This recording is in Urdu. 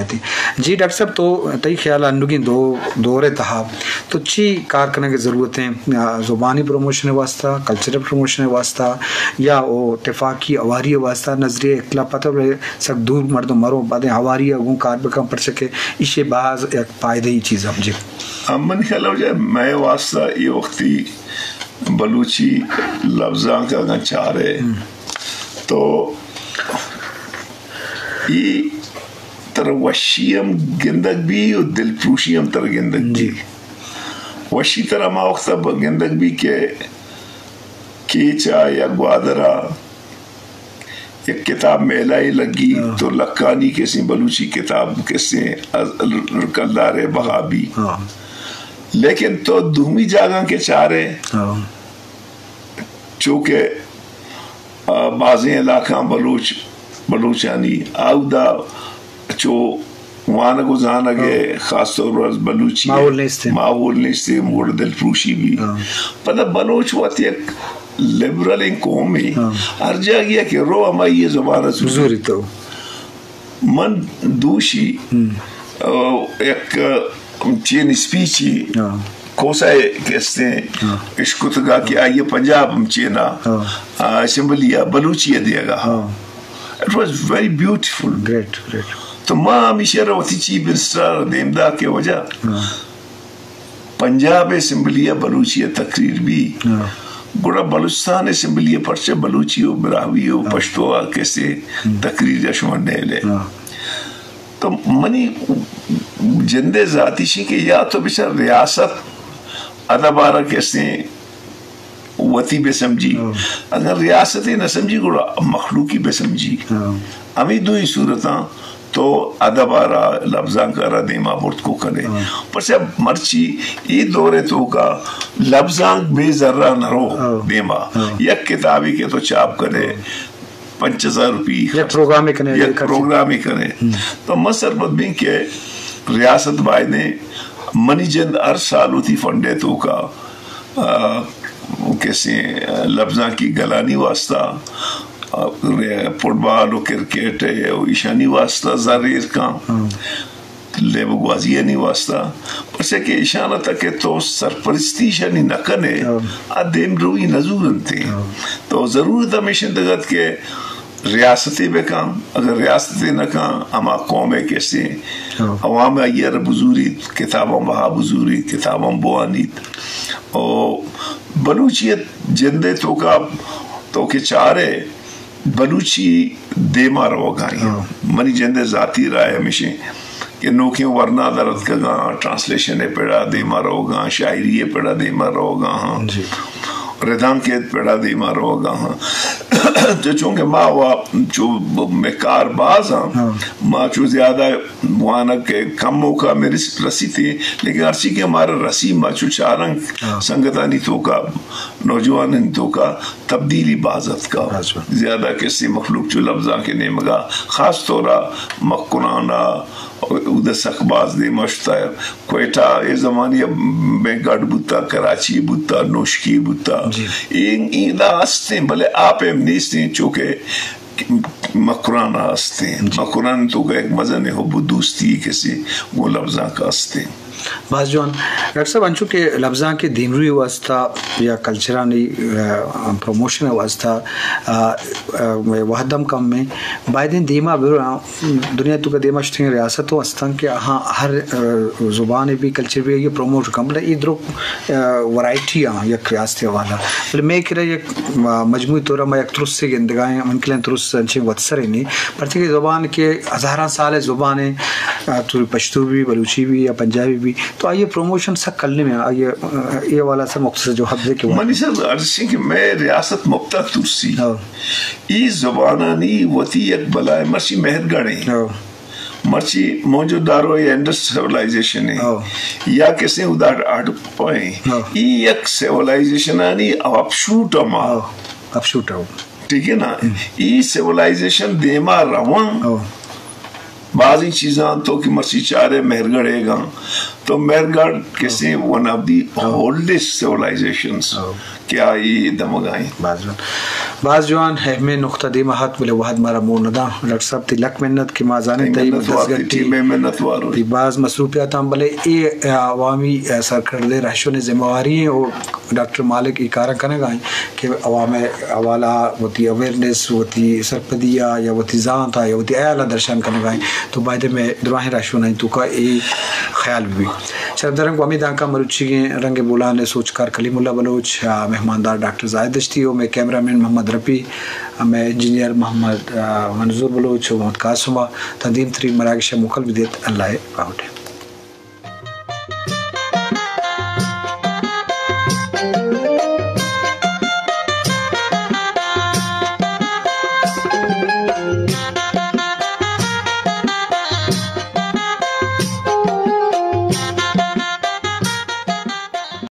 جی ڈاکٹر صاحب تو تئی خیال انڈگی دور تہا تو چی کار کرنے کی ضرورتیں زبانی پروموشن واسطہ کلچرل پروموشن واسطہ یا وہ اتفاقی اواری واسطہ نظریہ اختلاف پتہ سک دور مردم مرو بعد اواری اگوں کار بکم پڑ سکے اسے بعض ایک پائدہی چیز ہم جی من خیال ہو جائے میں واسطہ یہ وقتی بلوچی لفظاں کا اگر چاہ رہے تو یہ تر وشیم گندگ بھی اور دل پروشیم تر گندگ بھی وشی تر ہما وقت گندگ بھی کہ کیچا یا گوادرا ایک کتاب میلائی لگی تو لکانی کسی بلوچی کتاب کسی کلدار بہابی لیکن تو دومی جاگاں کے چارے چونکہ بعضی علاقہ بلوچانی آودہ چو وانگو زانگے خاص طور پر بلوچی ماحول نیستے موڑ دل پروشی بھی پتہ بلوچ وقت ایک لیبرل قوم ہی ہر جا گیا کہ رو ہمیں یہ زبان ضروری تو من دوشی ایک چین اسپیچی کوسا کہتے ہیں اشکتگا کہ آئیے پنجاب ہم چینا اسمبلیہ بلوچی دے گا it was very beautiful great تو ماں ہمیشہ روتی چیف منسٹر دیمدہ کے وجہ پنجاب اسمبلیہ بلوچی تقریر بھی گوڑا بلوچستان اسمبلیہ پرچہ بلوچی و براوی و پشتو کیسے تقریر اشمنے لے تو منی جندے ذاتی شی کہ یا تو بچہ ریاست ادبارہ کیسے وطی بے سمجھی اگر ریاستی نہ سمجھی گوڑا مخلوقی بے سمجھی ہمیں دوئی صورتاں تو ادبارہ لفظاں کا دیما برد کو کرے پر سے مرچی یہ دورے تو کا لفظاں بے ذرہ نہ رو دیما یک کتابی کے تو چاپ کرے 5000 روپی یک پروگرامی کرے تو مصر بدبین کے ریاست بائی نے منی جند ہر سال ہوتی فنڈے تو کا کیسے لفظاں کی گلانی واسطہ فٹ بال و کرکٹ ایشانی واسطہ زریر کا لیب گوازی نہیں واسطہ پسے کہ ایشانہ تک کہ تو سرپرستی شانی نہ کنے آدھیم روی نظورن تھے تو ضرورت ہمیشہ دگت کہ ریاستی بے کام اگر ریاستی نہ کام ہما قوم کیسے عوام ایئر بزوری کتابوں بہا بزوری کتابوں بوانیت اور بلوچیت جندے تو کا تو کہ چارے بلوچی دیما رو گائیں منی جندے ذاتی رائے ہمیشہ کہ نوکیوں ورنہ درد کا گاں ٹرانسلیشن پیڑا دیما رو گاں شاعری پیڑا دیما رو گاں ردان کے پیڑا دیما رو گاں جو چونکہ ماں جو میں کار باز ہاں ماں چو زیادہ موانا کہ کم موقع میں رسی تھی لیکن ارسی کے ہمارا رسی ماں چو چارنگ سنگتانی تو کا نوجوان تو کا تبدیلی بازت کا زیادہ کسی مخلوق چو لفظاں کے نیمگا خاص طورا مقنانا ادھر سخباز دے مشتا ہے کوئٹہ یہ زمانی میں گڑ بوتا کراچی بوتا نوشکی بوتا این دا ہستے بلے آپ ایم نیستے چونکہ مقران ہستے مقران تو کا ایک مزن حب دوستی کسی وہ لفظاں کا ہستے بعض جوان ڈاکٹر صاحب انچو کہ لفظاں کے دینروی واسطہ یا کلچرانی پروموشن واسطہ وحدم کم میں بائدین دیما دنیا تو کا دیما شتیں ریاست واسطہ کہ ہاں ہر زبان بھی کلچر بھی یہ پروموٹ کم بلے ادھر ورائٹی ہاں یک ریاستی والا بلے میں کہہ رہا یک مجموعی طورہ میں یک ترس سے گندگائیں منکلیں ترس انچیں وطسر ہی نہیں پرچہ کہ زبان کے ہزاران سال زبانیں تو پشتو بھی بلوچی بھی یا پنجابی بھی تو آئیے پروموشن سب کرنے میں آئیے یہ والا سا مختصر جو حفظے کے منی صاحب عرضی کہ میں ریاست مبتہ ترسی ای زبانانی وطی یک بلائے مرچی مہر گڑیں مرچی موجود دارو یا انڈس سیولائزیشن ہے یا کسی ادھار آٹھ پائیں ای یک سیولائزیشن آنی اپشوٹ اما اپشوٹ ہو ٹھیک ہے نا ای سیولائزیشن دیما روان بعضی چیزاں تو کہ مرسی چارے مہرگڑھ ہے گا تو مہرگڑھ کسی ون آف دی اولڈسٹ سیولائزیشنز کیا یہ دمگائیں بعض جوان ہمیں نقطہ دی مہات بلے وحد مارا مور ندا ڈاکٹر صاحب تی لک منت کی مازانے تی مدزگٹی تی بعض مصروفیات ہم بلے اے عوامی سرکردے رہشوں نے ذمہ واری ہیں اور ڈاکٹر مالک اکارہ کرنے گائیں کہ عوام حوالہ وتی اویرنس وتی سرپدیا یا وتی زان تھا یا وتی اعلیٰ درشان کرنے گائیں تو بائدے میں دراہیں رہشوں نہیں تو کا اے خیال بھی شرف درنگ وامی دانکا مروچی گئے رنگ بولان سوچکار کلیم اللہ بلوچ مہماندار ڈاکٹر زاہد دشتی ہو میں کیمرہ مین محمد رفیع میں انجینئر محمد منظور بلوچ محمد قاسمہ تنظیم 3 مراکش مکل بدیت اللہ باوٹے